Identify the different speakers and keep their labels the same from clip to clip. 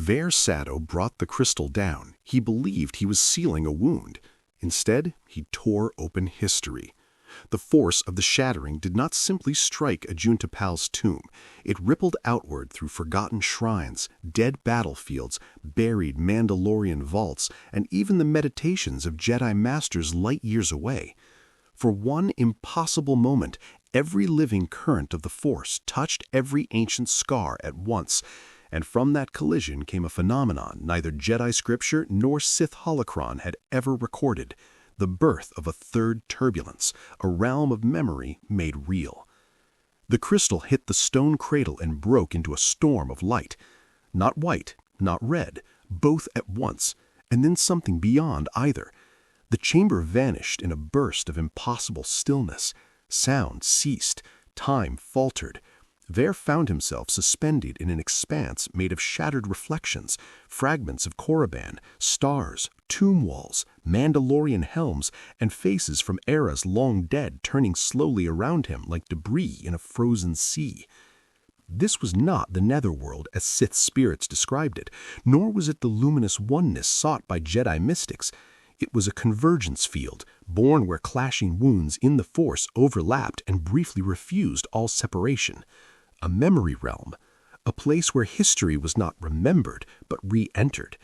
Speaker 1: Veyr Sado brought the crystal down. He believed he was sealing a wound. Instead, he tore open history. The force of the Shattering did not simply strike Ajunta Pal's tomb. It rippled outward through forgotten shrines, dead battlefields, buried Mandalorian vaults, and even the meditations of Jedi masters light years away. For one impossible moment, every living current of the Force touched every ancient scar at once, and from that collision came a phenomenon neither Jedi scripture nor Sith holocron had ever recorded: the birth of a third turbulence, a realm of memory made real. The crystal hit the stone cradle and broke into a storm of light. Not white, not red, both at once, and then something beyond either. The chamber vanished in a burst of impossible stillness. Sound ceased. Time faltered. Veyr found himself suspended in an expanse made of shattered reflections, fragments of Korriban, stars, tomb walls, Mandalorian helms, and faces from eras long dead turning slowly around him like debris in a frozen sea. This was not the netherworld as Sith spirits described it, nor was it the luminous oneness sought by Jedi mystics. It was a convergence field, born where clashing wounds in the Force overlapped and briefly refused all separation. A memory realm, a place where history was not remembered, but re-entered.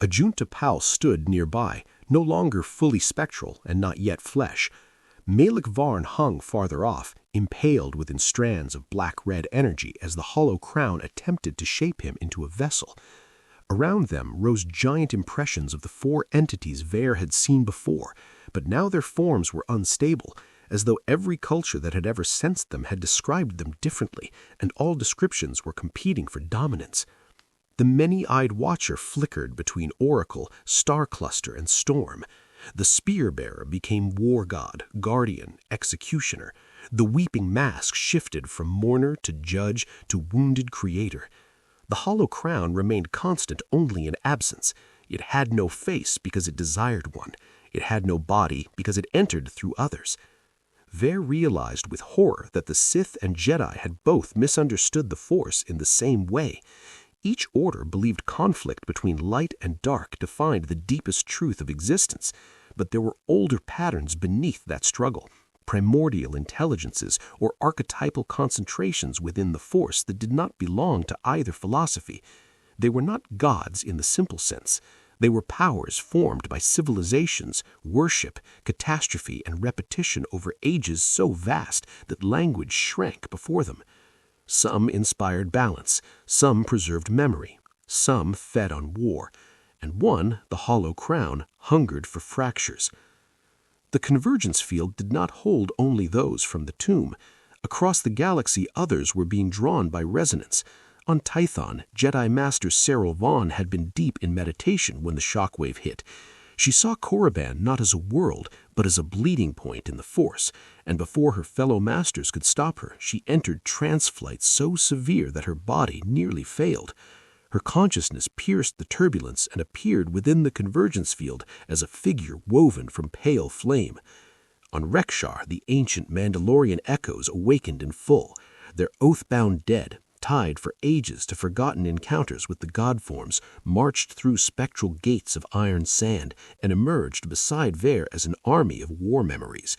Speaker 1: Ajunta Pal stood nearby, no longer fully spectral and not yet flesh. Malak Varn hung farther off, impaled within strands of black-red energy as the hollow crown attempted to shape him into a vessel. Around them rose giant impressions of the four entities Veyr had seen before, but now their forms were unstable, as though every culture that had ever sensed them had described them differently, and all descriptions were competing for dominance. The many-eyed watcher flickered between oracle, star cluster, and storm. The spear-bearer became war god, guardian, executioner. The weeping mask shifted from mourner to judge to wounded creator. The hollow crown remained constant only in absence. It had no face because it desired one. It had no body because it entered through others. Veyr realized with horror that the Sith and Jedi had both misunderstood the Force in the same way. Each order believed conflict between light and dark defined the deepest truth of existence, but there were older patterns beneath that struggle, primordial intelligences or archetypal concentrations within the Force that did not belong to either philosophy. They were not gods in the simple sense. They were powers formed by civilizations, worship, catastrophe, and repetition over ages so vast that language shrank before them. Some inspired balance, some preserved memory, some fed on war, and one, the hollow crown, hungered for fractures. The convergence field did not hold only those from the tomb. Across the galaxy others were being drawn by resonance. On Tython, Jedi Master Cyril Vaughn had been deep in meditation when the shockwave hit. She saw Korriban not as a world, but as a bleeding point in the Force, and before her fellow masters could stop her, she entered trance-flight so severe that her body nearly failed. Her consciousness pierced the turbulence and appeared within the convergence field as a figure woven from pale flame. On Rekshar, the ancient Mandalorian echoes awakened in full, their oath-bound dead, tied for ages to forgotten encounters with the god forms, marched through spectral gates of iron sand and emerged beside Veyr as an army of war memories.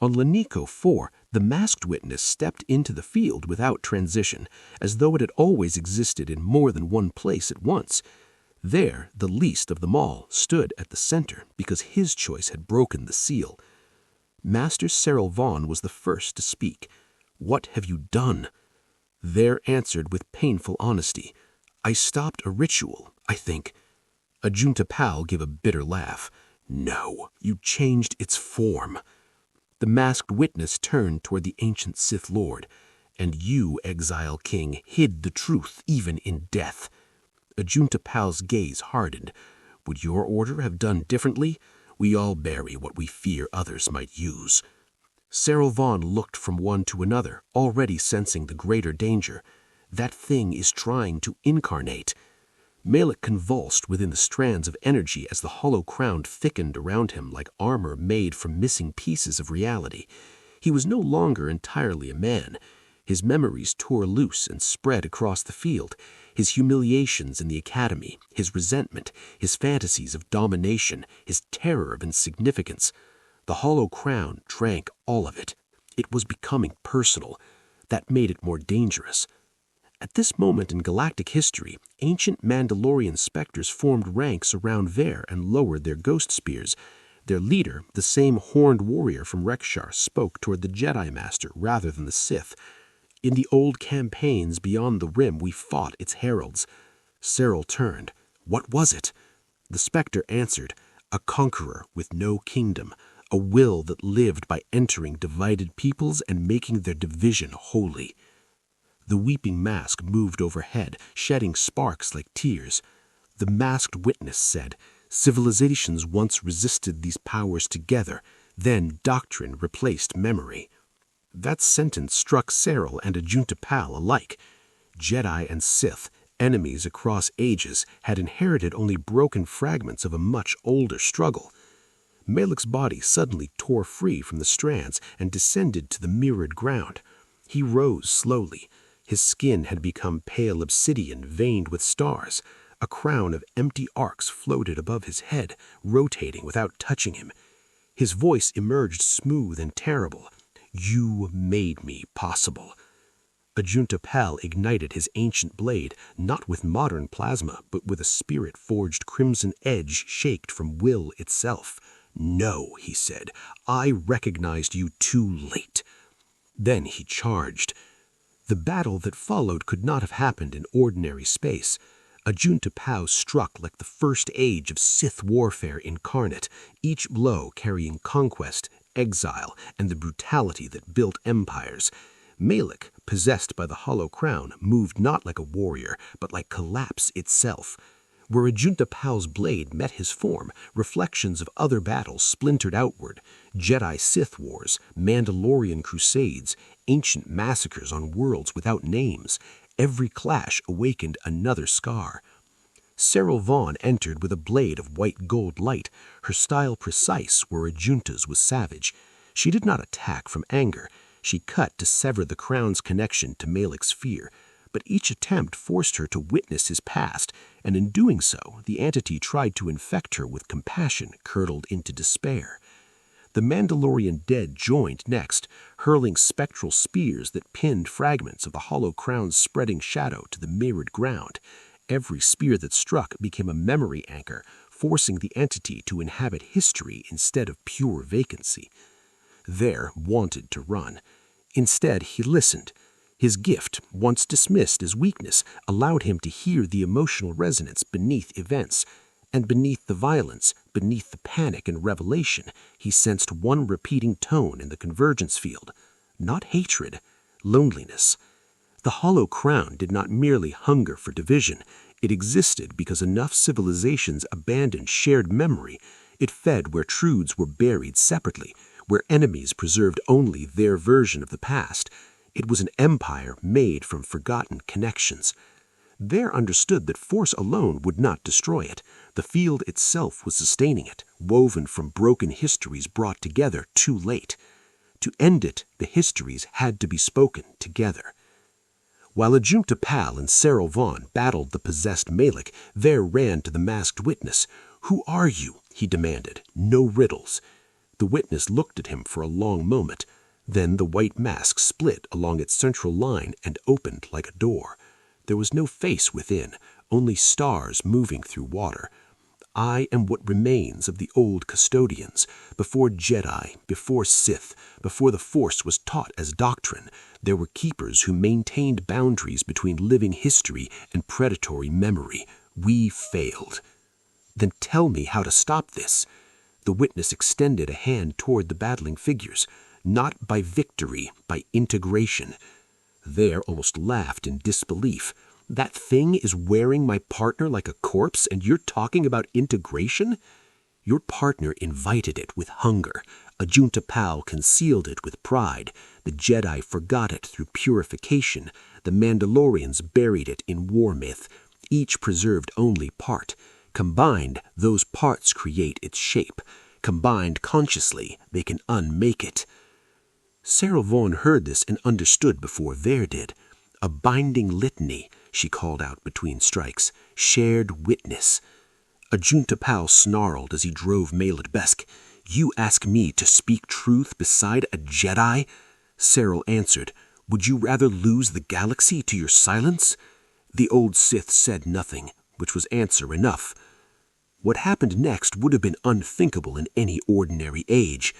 Speaker 1: On Lanico 4, the masked witness stepped into the field without transition, as though it had always existed in more than one place at once. There, the least of them all, stood at the center because his choice had broken the seal. Master Cyril Vaughn was the first to speak. "What have you done?" Veyr answered with painful honesty. "I stopped a ritual, I think." Ajunta Pal gave a bitter laugh. "No, you changed its form." The masked witness turned toward the ancient Sith Lord. "And you, Exile King, hid the truth even in death." Ajunta Pal's gaze hardened. "Would your order have done differently? We all bury what we fear others might use." Cyril Vaughn looked from one to another, already sensing the greater danger. That thing is trying to incarnate. Malak convulsed within the strands of energy as the hollow crown thickened around him like armor made from missing pieces of reality. He was no longer entirely a man. His memories tore loose and spread across the field.
Speaker 2: His humiliations in the academy, his resentment, his fantasies of domination, his terror of insignificance. The hollow crown drank all of it. It was becoming personal. That made it more dangerous. At this moment in galactic history, ancient Mandalorian specters formed ranks around Veyr and lowered their ghost spears. Their leader, the same horned warrior from Rekshar, spoke toward the Jedi Master rather than the Sith. In the old campaigns beyond the Rim, we fought its heralds. Cyril turned. What was it? The specter answered, a conqueror with no kingdom, a will that lived by entering divided peoples and making their division holy. The weeping mask moved overhead, shedding sparks like tears. The masked witness said, civilizations once resisted these powers together, then doctrine replaced memory. That sentence struck Cyril and Ajunta Pal alike. Jedi and Sith, enemies across ages, had inherited only broken fragments of a much older struggle. Malek's body suddenly tore free from the strands and descended to the mirrored ground. He rose slowly. His skin had become pale obsidian veined with stars. A crown of empty arcs floated above his head, rotating without touching him. His voice emerged smooth and terrible. You made me possible. Ajunta Pal ignited his ancient blade, not with modern plasma, but with a spirit-forged crimson edge shaped from will itself. No, he said, I recognized you too late. Then he charged. The battle that followed could not have happened in ordinary space. Ajunta Pal struck like the first age of Sith warfare incarnate, each blow carrying conquest, exile, and the brutality that built empires. Malek, possessed by the hollow crown, moved not like a warrior, but like collapse itself. Where Ajunta Pal's blade met his form, reflections of other battles splintered outward. Jedi-Sith wars, Mandalorian crusades, ancient massacres on worlds without names. Every clash awakened another scar. Cyril Vaughn entered with a blade of white gold light, her style precise where Ajunta's was savage. She did not attack from anger. She cut to sever the crown's connection to Malek's fear. But each attempt forced her to witness his past, and in doing so, the entity tried to infect her with compassion curdled into despair. The Mandalorian dead joined next, hurling spectral spears that pinned fragments of the hollow crown's spreading shadow to the mirrored ground. Every spear that struck became a memory anchor, forcing the entity to inhabit history instead of pure vacancy. Veyr wanted to run. Instead, he listened. His gift, once dismissed as weakness, allowed him to hear the emotional resonance beneath events. And beneath the violence, beneath the panic and revelation, he sensed one repeating tone in the convergence field. Not hatred, loneliness. The hollow crown did not merely hunger for division. It existed because enough civilizations abandoned shared memory. It fed where truths were buried separately, where enemies preserved only their version of the past. It was an empire made from forgotten connections. Veyr understood that force alone would not destroy it. The field itself was sustaining it, woven from broken histories brought together too late. To end it, the histories had to be spoken together. While Ajunta Pal and Cyril Vaughn battled the possessed Malek, Veyr ran to the masked witness. "Who are you?" he demanded. "No riddles." The witness looked at him for a long moment. Then the white mask split along its central line and opened like a door. There was no face within, only stars moving through water. "I am what remains of the old custodians. Before Jedi, before Sith, before the Force was taught as doctrine, there were keepers who maintained boundaries between living history and predatory memory. We failed." "Then tell me how to stop this." The witness extended a hand toward the battling figures. "Not by victory, by integration." Veyr almost laughed in disbelief. "That thing is wearing my partner like a corpse, and you're talking about integration?" "Your partner invited it with hunger. Ajunta Pal concealed it with pride. The Jedi forgot it through purification. The Mandalorians buried it in war myth. Each preserved only part. Combined, those parts create its shape. Combined consciously, they can unmake it." Cyril Vaughn heard this and understood before Veyr did. A binding litany, she called out between strikes. Shared witness. Ajunta Pal snarled as he drove Maled Besk. You ask me to speak truth beside a Jedi? Cyril answered, Would you rather lose the galaxy to your silence? The old Sith said nothing, which was answer enough. What happened next would have been unthinkable in any ordinary age.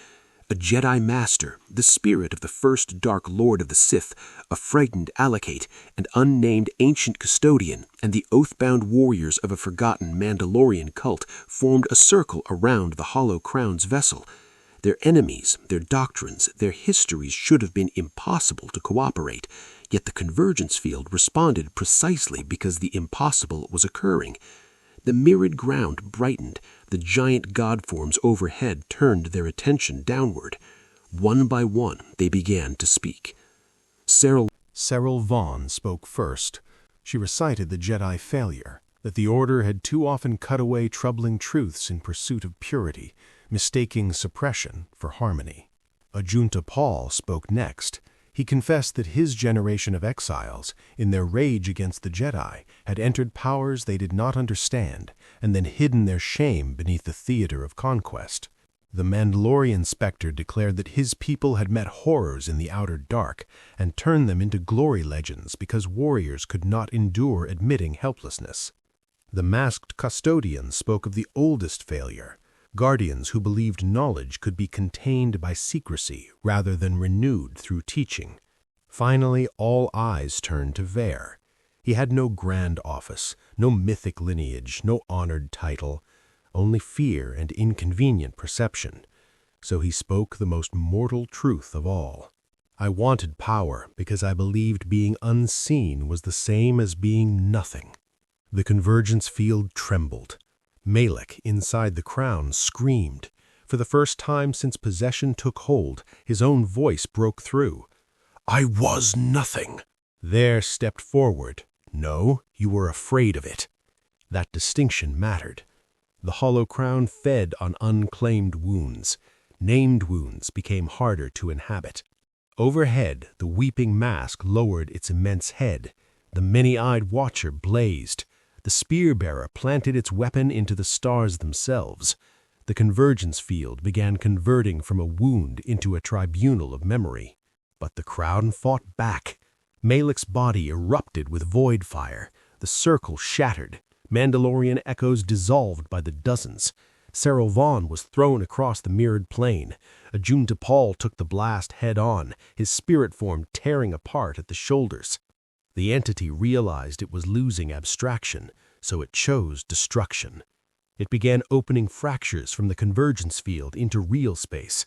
Speaker 2: A Jedi Master, the spirit of the first Dark Lord of the Sith, a frightened Alakate, an unnamed ancient custodian, and the oath-bound warriors of a forgotten Mandalorian cult formed a circle around the Hollow Crown's vessel. Their enemies, their doctrines, their histories should have been impossible to cooperate, yet the convergence field responded precisely because the impossible was occurring. The mirrored ground brightened. The giant god forms overhead turned their attention downward. One by one, they began to speak.
Speaker 1: Cyril Vaughn spoke first. She recited the Jedi failure, that the Order had too often cut away troubling truths in pursuit of purity, mistaking suppression for harmony. Ajunta Pal spoke next. He confessed that his generation of exiles, in their rage against the Jedi, had entered powers they did not understand, and then hidden their shame beneath the theater of conquest. The Mandalorian Spectre declared that his people had met horrors in the outer dark, and turned them into glory legends because warriors could not endure admitting helplessness. The masked custodian spoke of the oldest failure, guardians who believed knowledge could be contained by secrecy rather than renewed through teaching. Finally, all eyes turned to Veyr. He had no grand office, no mythic lineage, no honored title, only fear and inconvenient perception. So he spoke the most mortal truth of all. I wanted power because I believed being unseen was the same as being nothing. The convergence field trembled. Malek, inside the crown, screamed. For the first time since possession took hold, his own voice broke through. I was nothing. There stepped forward. No, you were afraid of it. That distinction mattered. The hollow crown fed on unclaimed wounds. Named wounds became harder to inhabit. Overhead, the weeping mask lowered its immense head. The many-eyed watcher blazed. The spear-bearer planted its weapon into the stars themselves. The convergence field began converting from a wound into a tribunal of memory. But the crown fought back. Malek's body erupted with void fire. The circle shattered. Mandalorian echoes dissolved by the dozens. Cyril Vaughn was thrown across the mirrored plane. Ajunta Pal took the blast head-on, his spirit form tearing apart at the shoulders. The entity realized it was losing abstraction, so it chose destruction. It began opening fractures from the convergence field into real space.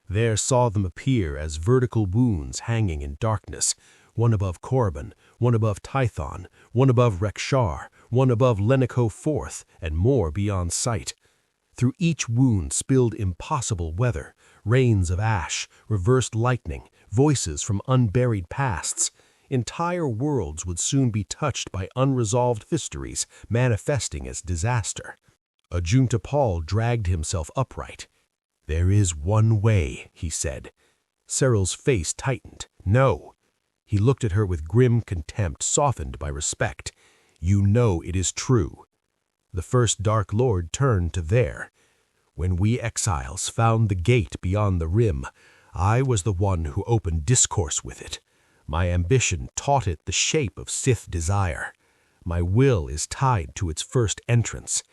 Speaker 1: There saw them appear as vertical wounds hanging in darkness, one above Korriban, one above Tython, one above Rekshar, one above Lenico Fourth, and more beyond sight. Through each wound spilled impossible weather, rains of ash, reversed lightning, voices from unburied pasts. Entire worlds would soon be touched by unresolved histories manifesting as disaster. Ajunta Pal dragged himself upright. There is one way, he said. Cyril's face tightened. No. He looked at her with grim contempt softened by respect. You know it is true. The first Dark Lord turned to Veyr. When we exiles found the gate beyond the rim, I was the one who opened discourse with it. My ambition taught it the shape of Sith desire. My will is tied to its first entrance.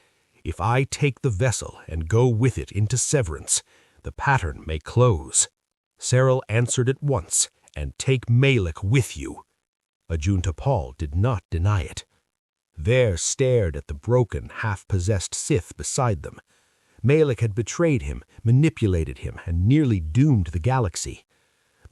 Speaker 1: If I take the vessel and go with it into severance, the pattern may close. Cyril answered at once, and take Malek with you. Ajunta Pal did not deny it. Veyr stared at the broken, half-possessed Sith beside them. Malek had betrayed him, manipulated him, and nearly doomed the galaxy.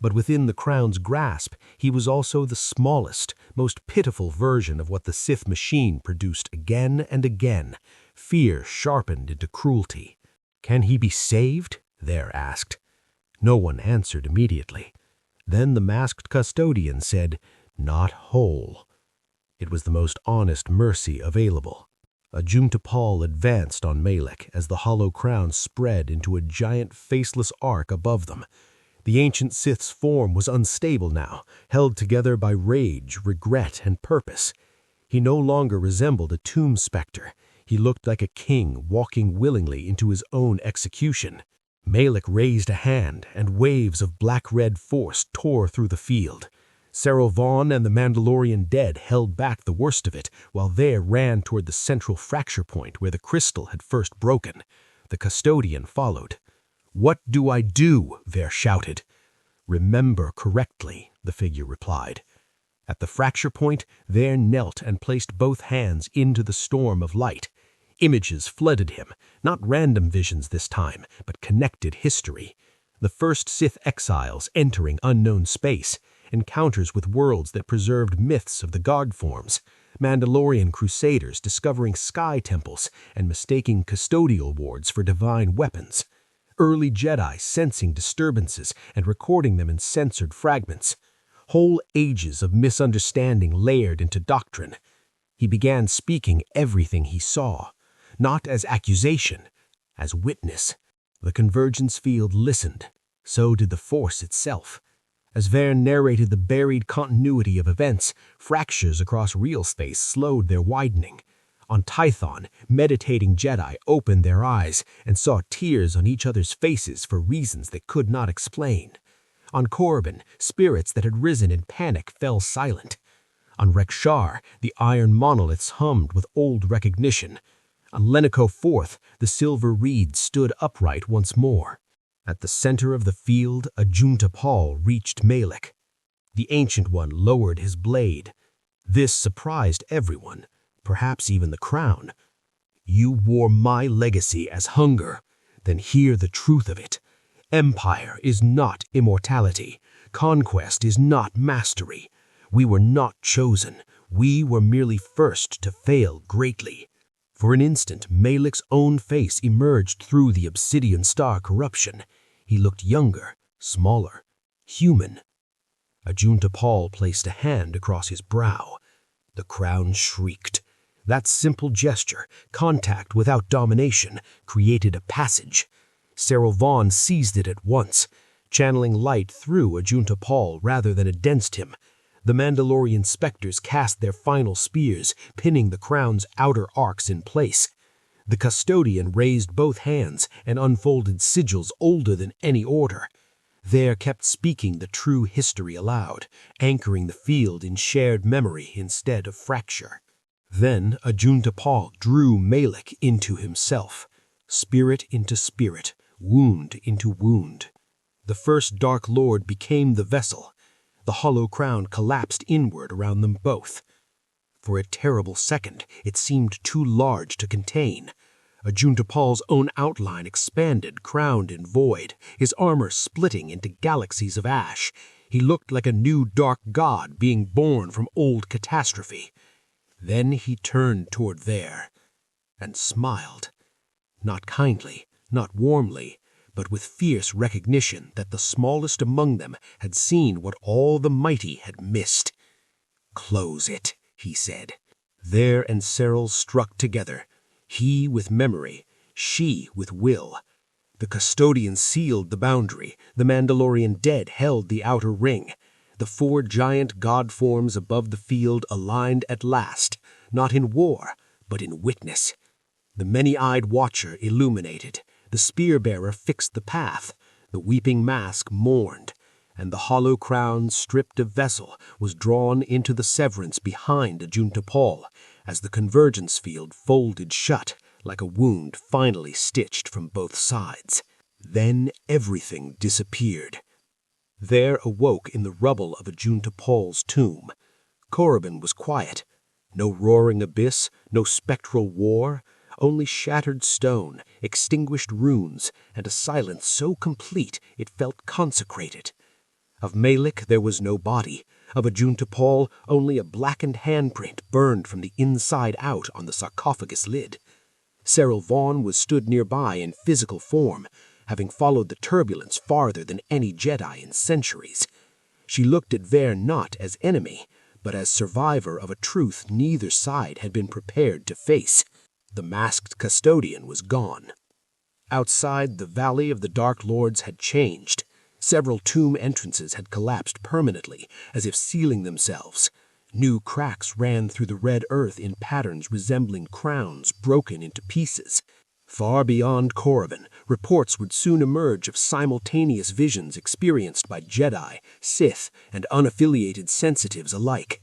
Speaker 1: But within the crown's grasp, he was also the smallest, most pitiful version of what the Sith machine produced again and again, fear sharpened into cruelty. Can he be saved? Veyr asked. No one answered immediately. Then the masked custodian said, Not whole. It was the most honest mercy available. Ajunta Pal advanced on Malek as the hollow crown spread into a giant faceless arc above them. The ancient Sith's form was unstable now, held together by rage, regret, and purpose.
Speaker 3: He no longer resembled a tomb specter. He looked like a king walking willingly into his own execution. Malek raised a hand, and waves of black-red force tore through the field. Serral Vaughn and the Mandalorian dead held back the worst of it, while Veyr ran toward the central fracture point where the crystal had first broken. The custodian followed. "What do I do?" Veyr shouted. "Remember correctly," the figure replied. At the fracture point, Veyr knelt and placed both hands into the storm of light. Images flooded him, not random visions this time, but connected history. The first Sith exiles entering unknown space, encounters with worlds that preserved myths of the god forms, Mandalorian crusaders discovering sky temples and mistaking custodial wards for divine weapons, early Jedi sensing disturbances and recording them in censored fragments, whole ages of misunderstanding layered into doctrine. He began speaking everything he saw, not as accusation, as witness. The convergence field listened. So did the Force itself. As Veyr narrated the buried continuity of events, fractures across real space slowed their widening. On Tython, meditating Jedi opened their eyes and saw tears on each other's faces for reasons they could not explain. On Korriban, spirits that had risen in panic fell silent. On Rekshar, the iron monoliths hummed with old recognition. On Lenico IV, the silver reed stood upright once more. At the center of the field, Ajunta Pall reached Malek. The Ancient One lowered his blade. This surprised everyone, perhaps even the crown. "You wore my legacy as hunger. Then hear the truth of it. Empire is not immortality. Conquest is not mastery. We were not chosen. We were merely first to fail greatly." For an instant, Malek's own face emerged through the obsidian star corruption. He looked younger, smaller, human. Ajunta Pall placed a hand across his brow. The crown shrieked. That simple gesture, contact without domination, created a passage. Serral Vaughn seized it at once, channeling light through Ajunta Pall rather than against him. The Mandalorian specters cast their final spears, pinning the crown's outer arcs in place. The custodian raised both hands and unfolded sigils older than any order. Veyr kept speaking the true history aloud, anchoring the field in shared memory instead of fracture. Then Ajunta Pall drew Malek into himself, spirit into spirit, wound into wound. The first Dark Lord became the vessel. The hollow crown collapsed inward around them both. For a terrible second, it seemed too large to contain. Ajunta Pall's own outline expanded, crowned in void, his armor splitting into galaxies of ash. He looked like a new dark god being born from old catastrophe. Then he turned toward Veyr and smiled. Not kindly, not warmly, but with fierce recognition that the smallest among them had seen what all the mighty had missed. "Close it," he said. Veyr and Serral struck together, he with memory, she with will. The custodian sealed the boundary, the Mandalorian dead held the outer ring. The four giant god forms above the field aligned at last, not in war, but in witness. The many-eyed watcher illuminated, the spear-bearer fixed the path, the weeping mask mourned, and the hollow crown stripped of vessel was drawn into the severance behind Ajunta Pall as the convergence field folded shut like a wound finally stitched from both sides. Then everything disappeared. Veyr awoke in the rubble of Ajunta Pall's tomb. Korriban was quiet. No roaring abyss, no spectral war, only shattered stone, extinguished runes, and a silence so complete it felt consecrated. Of Malek there was no body. Of Ajunta Pall only a blackened handprint burned from the inside out on the sarcophagus lid. Serral Vaughn was stood nearby in physical form, having followed the turbulence farther than any Jedi in centuries. She looked at Veyr not as enemy, but as survivor of a truth neither side had been prepared to face. The masked custodian was gone. Outside, the Valley of the Dark Lords had changed. Several tomb entrances had collapsed permanently, as if sealing themselves. New cracks ran through the red earth in patterns resembling crowns broken into pieces. Far beyond Korriban, reports would soon emerge of simultaneous visions experienced by Jedi, Sith, and unaffiliated sensitives alike.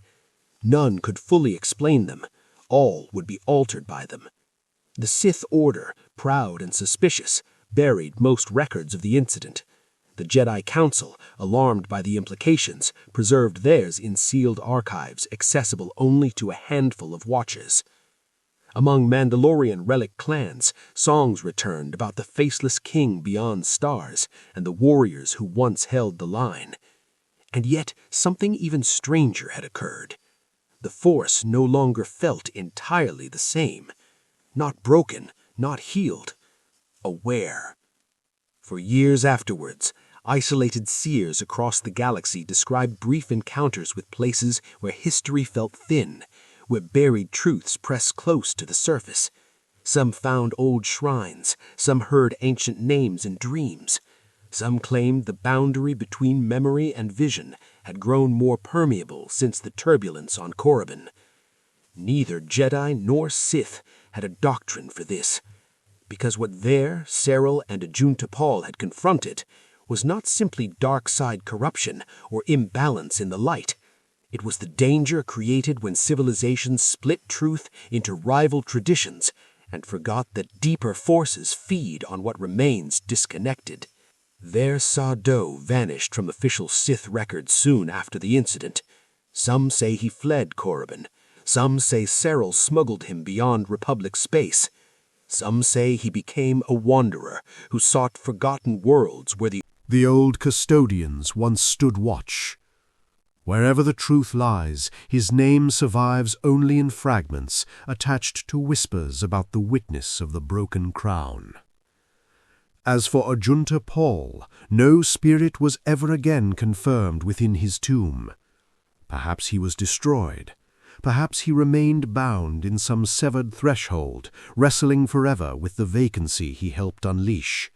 Speaker 3: None could fully explain them. All would be altered by them. The Sith Order, proud and suspicious, buried most records of the incident. The Jedi Council, alarmed by the implications, preserved theirs in sealed archives accessible only to a handful of watchers. Among Mandalorian relic clans, songs returned about the faceless king beyond stars and the warriors who once held the line. And yet something even stranger had occurred. The Force no longer felt entirely the same. Not broken, not healed. Aware. For years afterwards, isolated seers across the galaxy described brief encounters with places where history felt thin, where buried truths pressed close to the surface. Some found old shrines, some heard ancient names in dreams. Some claimed the boundary between memory and vision had grown more permeable since the turbulence on Korriban. Neither Jedi nor Sith had a doctrine for this, because what Veyr, Serral, and Ajun T'Pol had confronted was not simply dark side corruption or imbalance in the light. It was the danger created when civilizations split truth into rival traditions and forgot that deeper forces feed on what remains disconnected. Veyr Sado vanished from official Sith records soon after the incident. Some say he fled Korriban. Some say Serral smuggled him beyond Republic space. Some say he became a wanderer who sought forgotten worlds where
Speaker 1: the old custodians once stood watch. Wherever the truth lies, his name survives only in fragments attached to whispers about the witness of the broken crown. As for Ajun T'Pol, no spirit was ever again confirmed within his tomb. Perhaps he was destroyed. Perhaps he remained bound in some severed threshold, wrestling forever with the vacancy he helped unleash.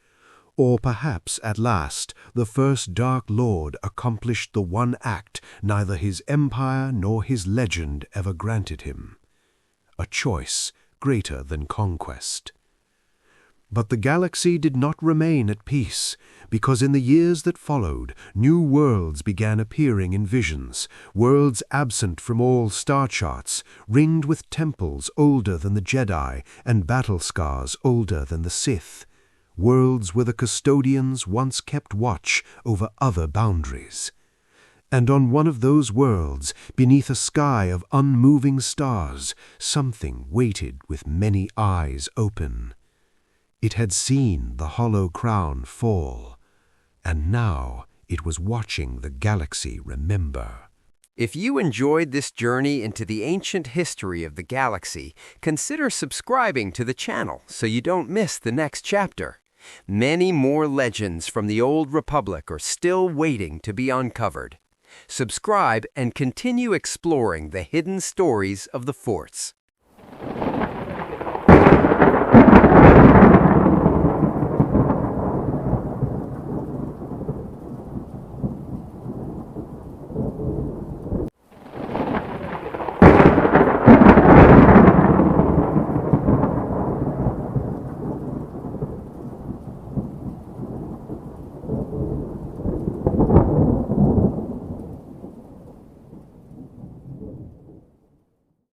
Speaker 1: Or perhaps, at last, the first Dark Lord accomplished the one act neither his empire nor his legend ever granted him. A choice greater than conquest. But the galaxy did not remain at peace, because in the years that followed, new worlds began appearing in visions, worlds absent from all star charts, ringed with temples older than the Jedi and battle scars older than the Sith. Worlds where the custodians once kept watch over other boundaries. And on one of those worlds, beneath a sky of unmoving stars, something waited with many eyes open. It had seen the hollow crown fall, and now it was watching the galaxy remember.
Speaker 4: If you enjoyed this journey into the ancient history of the galaxy, consider subscribing to the channel so you don't miss the next chapter. Many more legends from the Old Republic are still waiting to be uncovered. Subscribe and continue exploring the hidden stories of the Force.